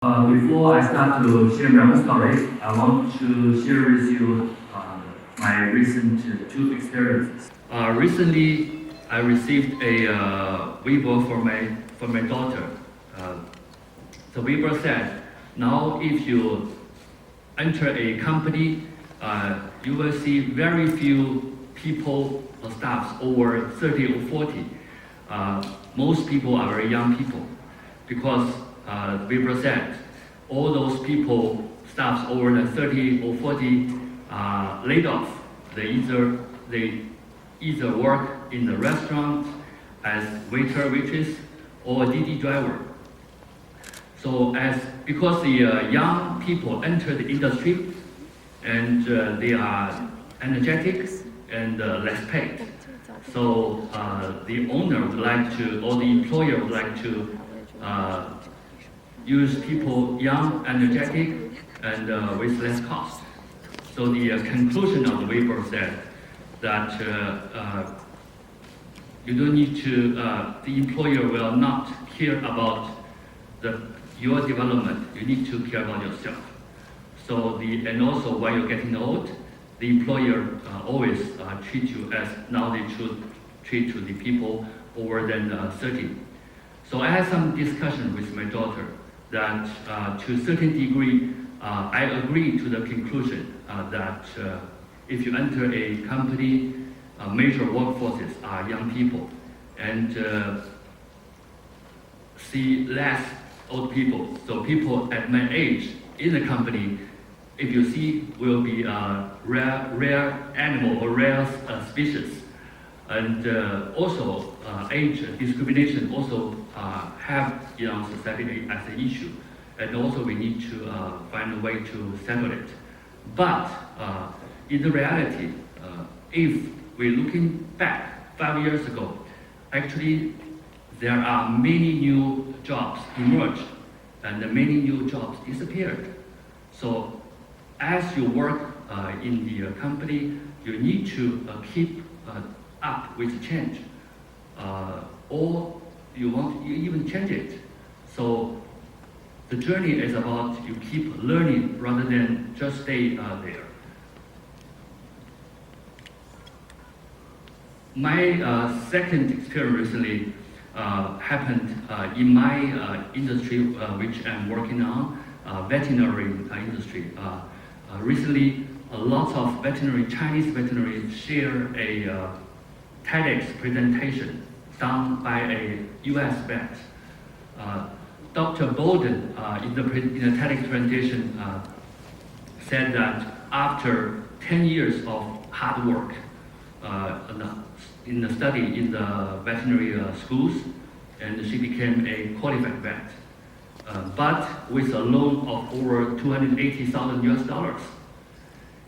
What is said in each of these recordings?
Before I start to share my own story, I want to share with you my recent two experiences. Recently, I received a waiver for my daughter. The waiver said, now if you enter a company, you will see very few people or staffs over 30 or 40. Most people are very young people because the waiver said all those people, staffs over the 30 or 40 laid off. They either work in the restaurant as waiter, waitress, or DD driver. So because the young people enter the industry and they are energetic and less paid. So the owner would like to, or the employer would like to use people young, energetic, and with less cost. So the conclusion of the waiver said that you don't need to, the employer will not care about your development. You need to care about yourself. So and also when you're getting old, the employer always treat you as now they should treat to the people over than 30. So I had some discussion with my daughter that to a certain degree, I agree to the conclusion that if you enter a company, major workforces are young people, and see less old people. So people at my age in the company, if you see, will be a rare animal or rare species. And also age discrimination also have in our society as an issue. And also we need to find a way to settle it. But in the reality, if we're looking back 5 years ago, actually there are many new jobs emerged and many new jobs disappeared. So as you work in the company, you need to keep up with change, or you even change it. So the journey is about you keep learning rather than just stay there. My second experience recently happened in my industry, which I'm working on, veterinary industry. Recently, lots of Chinese veterinarians share a TEDx presentation done by a US vet. Dr. Bolden in the TEDx presentation said that after 10 years of hard work in the study in the veterinary schools, and she became a qualified vet, but with a loan of over $280,000 US.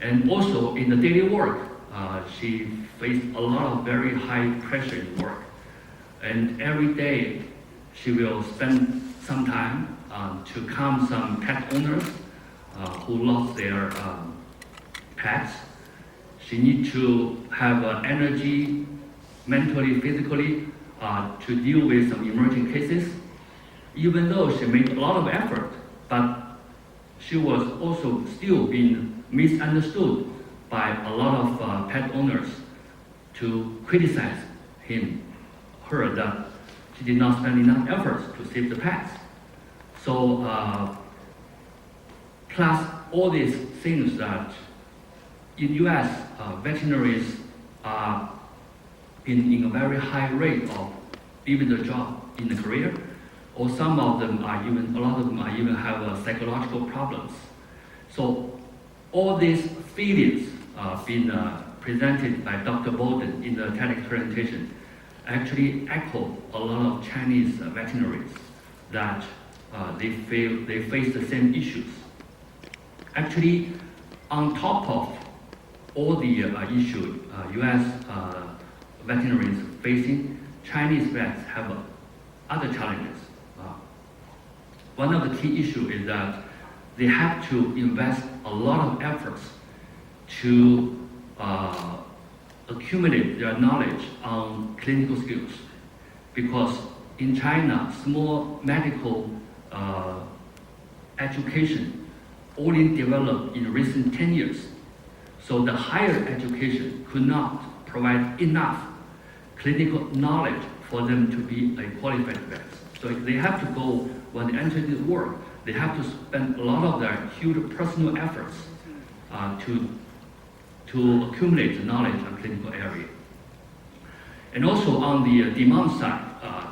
And also in the daily work, she faced a lot of very high pressure in work. And every day she will spend some time to calm some pet owners who lost their pets. She needs to have energy, mentally, physically, to deal with some emerging cases. Even though she made a lot of effort, but she was also still being misunderstood by a lot of pet owners to criticize her that she did not spend enough efforts to save the pets. So plus all these things that in US veterinaries are in a very high rate of leaving the job in the career, or some of them are even, a lot of them are even have psychological problems. So all these feelings been presented by Dr. Bolden in the TEDx presentation actually echo a lot of Chinese veterinarians that they face the same issues. Actually, on top of all the issues US veterinarians facing, Chinese vets have other challenges. One of the key issues is that they have to invest a lot of efforts to accumulate their knowledge on clinical skills, because in China, small medical education only developed in recent 10 years. So the higher education could not provide enough clinical knowledge for them to be a qualified vet. So they have to go, when they enter the work, they have to spend a lot of their huge personal efforts to accumulate the knowledge on clinical area. And also on the demand side,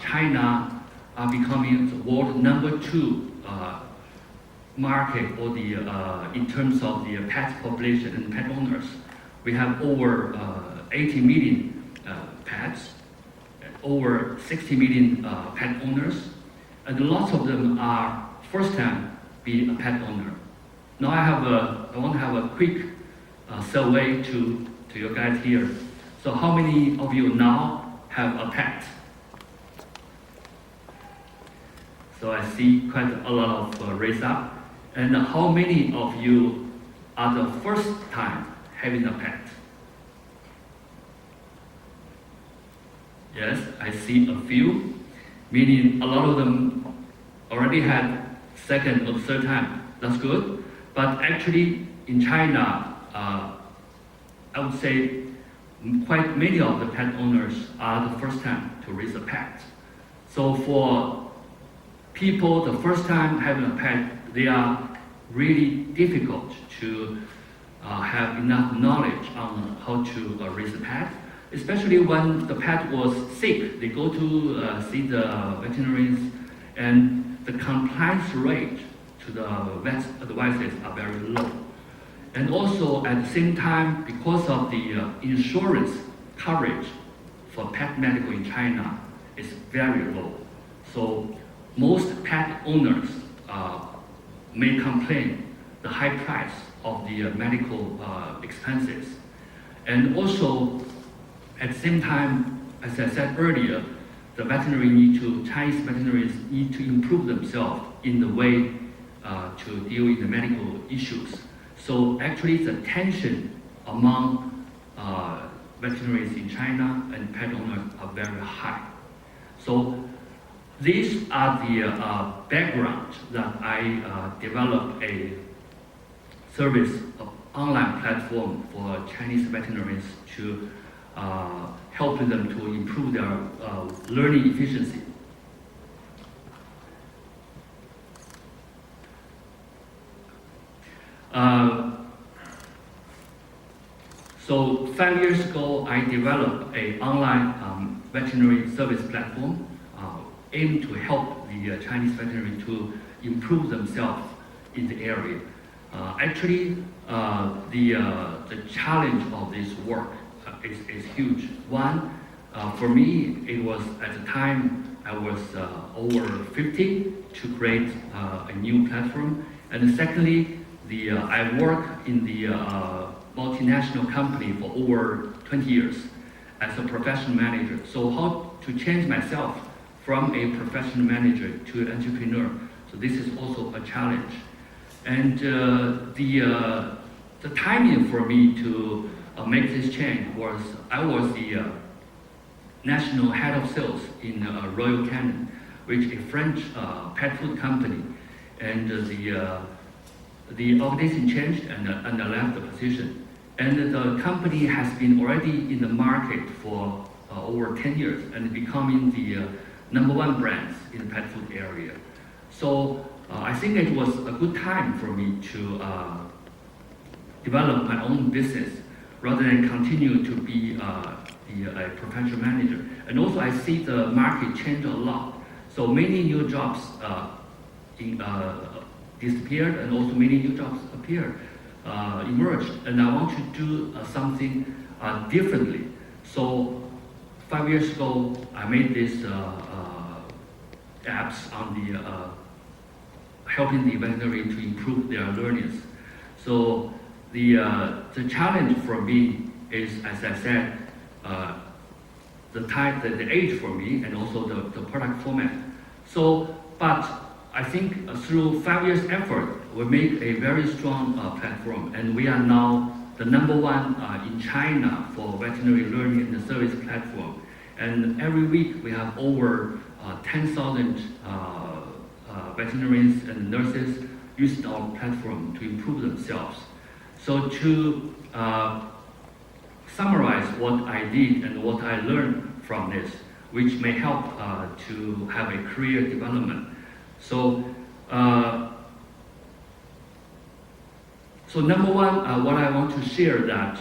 China are becoming the world #2 market, or the in terms of the pet population and pet owners. We have over 80 million pets, over 60 million pet owners, and lots of them are first time being a pet owner. Now I want to have a quick survey to you guys here. So how many of you now have a pet? So I see quite a lot of raise up. And how many of you are the first time having a pet? Yes, I see a few, meaning a lot of them already had second or third time. That's good. But actually in China, I would say quite many of the pet owners are the first time to raise a pet. So for people, the first time having a pet, they are really difficult to have enough knowledge on how to raise a pet, especially when the pet was sick. They go to see the veterinarians, and the compliance rate to the vet's advices are very low. And also at the same time, because of the insurance coverage for pet medical in China is very low. So most pet owners may complain the high price of the medical expenses. And also, at the same time, as I said earlier, the Chinese veterinarians need to improve themselves in the way to deal with the medical issues. So actually the tension among veterinarians in China and pet owners are very high. So these are the background that I developed a service of online platform for Chinese veterinarians to help them to improve their learning efficiency. So 5 years ago, I developed an online veterinary service platform aimed to help the Chinese veterinary to improve themselves in the area. Actually, the challenge of this work is huge. One, for me, it was at the time I was over 50 to create a new platform. And secondly, I work in the multinational company for over 20 years as a professional manager. So how to change myself from a professional manager to an entrepreneur. So this is also a challenge. And the timing for me to make this change was, I was the national head of sales in Royal Canin, which is a French pet food company. And the organization changed and I left the position. And the company has been already in the market for over 10 years and becoming the #1 brand in the pet food area. So I think it was a good time for me to develop my own business rather than continue to be a professional manager. And also I see the market change a lot. So many new jobs disappeared and also many new jobs appeared, emerged. And I want to do something differently. So 5 years ago, I made this apps on the helping the veterinary to improve their learnings. So the challenge for me is, as I said, the age for me and also the product format. So, but I think through 5 years effort, we make a very strong platform, and we are now the #1 in China for veterinary learning and service platform. And every week we have over 10,000 veterinarians and nurses using our platform to improve themselves. So to summarize what I did and what I learned from this, which may help to have a career development. So, so number one, what I want to share that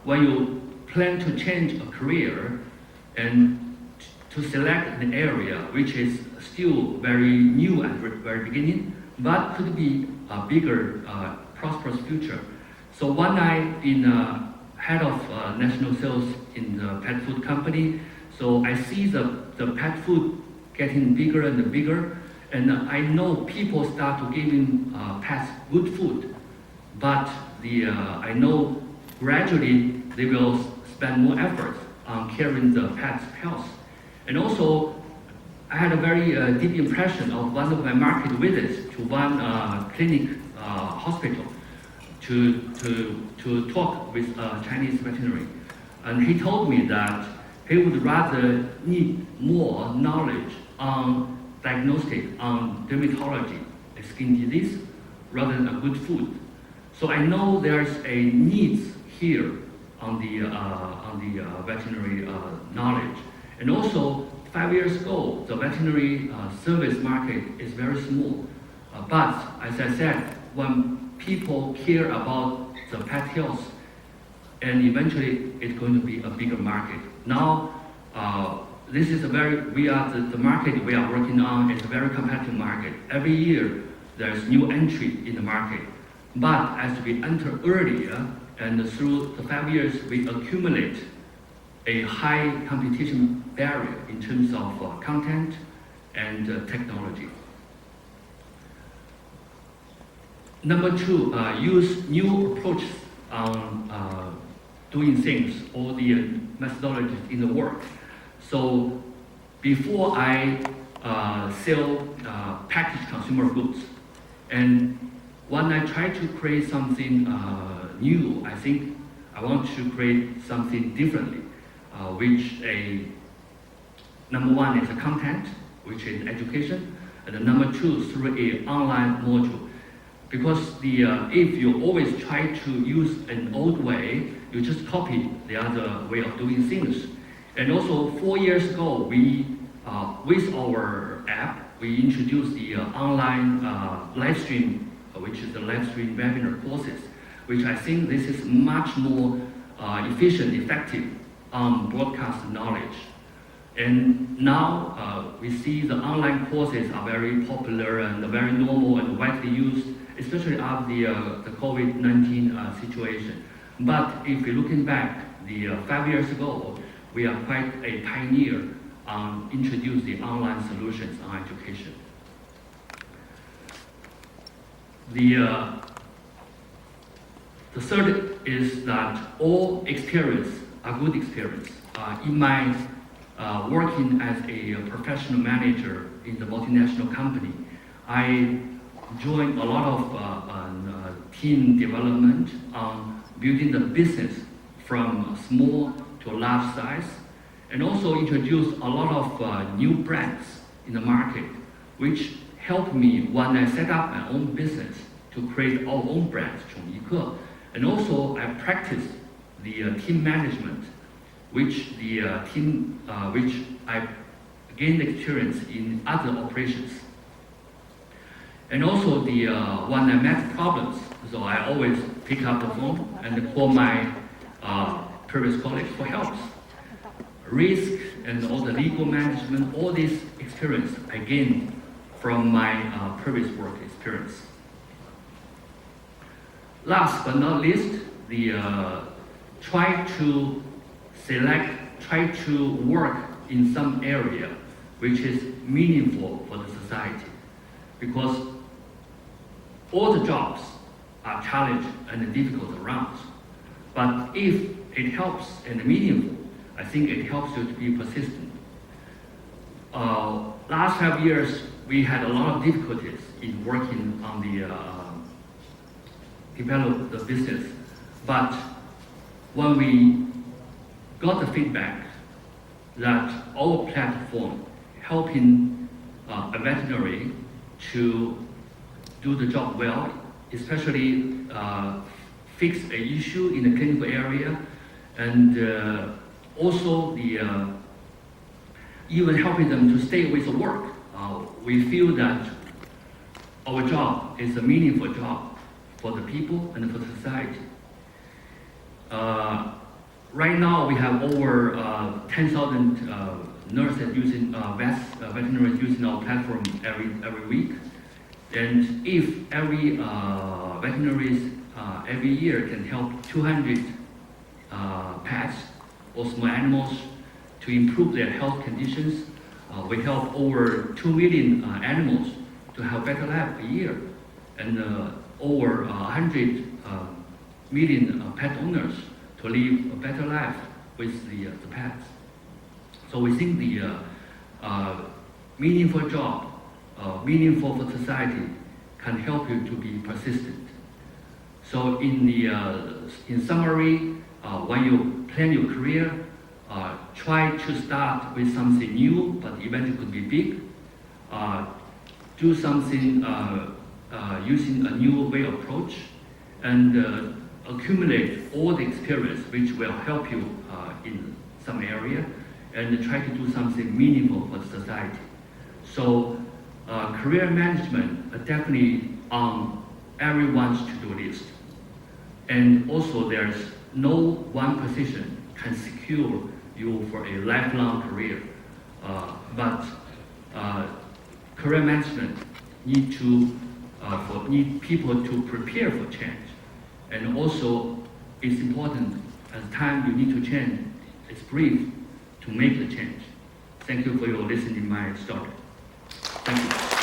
when you plan to change a career and to select an area which is still very new at the very beginning, but could be a bigger, prosperous future. So when I've been head of national sales in the pet food company, so I see the pet food getting bigger and bigger, and I know people start to giving pets good food, but I know gradually they will spend more effort on caring the pet's health. And also, I had a very deep impression of one of my market visits to one clinic hospital to talk with a Chinese veterinary. And he told me that he would rather need more knowledge on diagnostic, on dermatology, a skin disease, rather than a good food. So I know there's a need here on the veterinary knowledge. And also, 5 years ago, the veterinary service market is very small. But as I said, when people care about the pet health, and eventually it's going to be a bigger market. Now, this is the market we are working on is a very competitive market. Every year, there's new entry in the market. But as we enter earlier, and through the 5 years, we accumulate a high competition barrier in terms of content and technology. Number two, use new approaches on doing things, all the methodologies in the work. So before I sell packaged consumer goods, and when I try to create something new, I think I want to create something differently, which number one is the content, which is education, and number two, through an online module. Because if you always try to use an old way, you just copy the other way of doing things. And also 4 years ago, we, with our app, we introduced the online live stream, which is the live stream webinar courses, which I think this is much more efficient, effective on broadcast knowledge. And now we see the online courses are very popular and very normal and widely used, especially after the COVID-19 situation. But if you're looking back, 5 years ago, we are quite a pioneer on introducing online solutions on education. The third is that all experience are good experience. In my working as a professional manager in the multinational company, I joined a lot of team development on building the business from small to large size, and also introduced a lot of new brands in the market, which helped me when I set up my own business to create our own brands, Zhuoqiu. And also I practiced the team management, which I gained experience in other operations. And also when I met problems, so I always pick up the phone and call my previous colleagues for help. Risk and all the legal management, all this experience I gained from my previous work experience. Last but not least, try to work in some area which is meaningful for the society, because all the jobs are challenging and difficult around. But if it helps and meaningful, I think it helps you to be persistent. Last 5 years, we had a lot of difficulties in working on develop the business. But when we got the feedback that our platform helping a veterinary to do the job well, especially fix an issue in the clinical area, and also even helping them to stay with the work. We feel that our job is a meaningful job for the people and for society. Right now, we have over 10,000 nurses using, veterinaries using our platform every week. And if every veterinaries every year can help 200 pets or small animals to improve their health conditions, we help over 2 million animals to have better life a year, and over 100 million pet owners to live a better life with the pets. So we think the meaningful job, meaningful for society, can help you to be persistent. So in summary, when you plan your career, try to start with something new, but eventually could be big. Do something using a new way approach, and accumulate all the experience which will help you in some area, and try to do something meaningful for society. So career management are definitely on everyone's to-do list. And also there's no one position can secure you for a lifelong career. But career management need people to prepare for change. And also it's important as time you need to change, it's brief to make the change. Thank you for your listening my story. Thank you.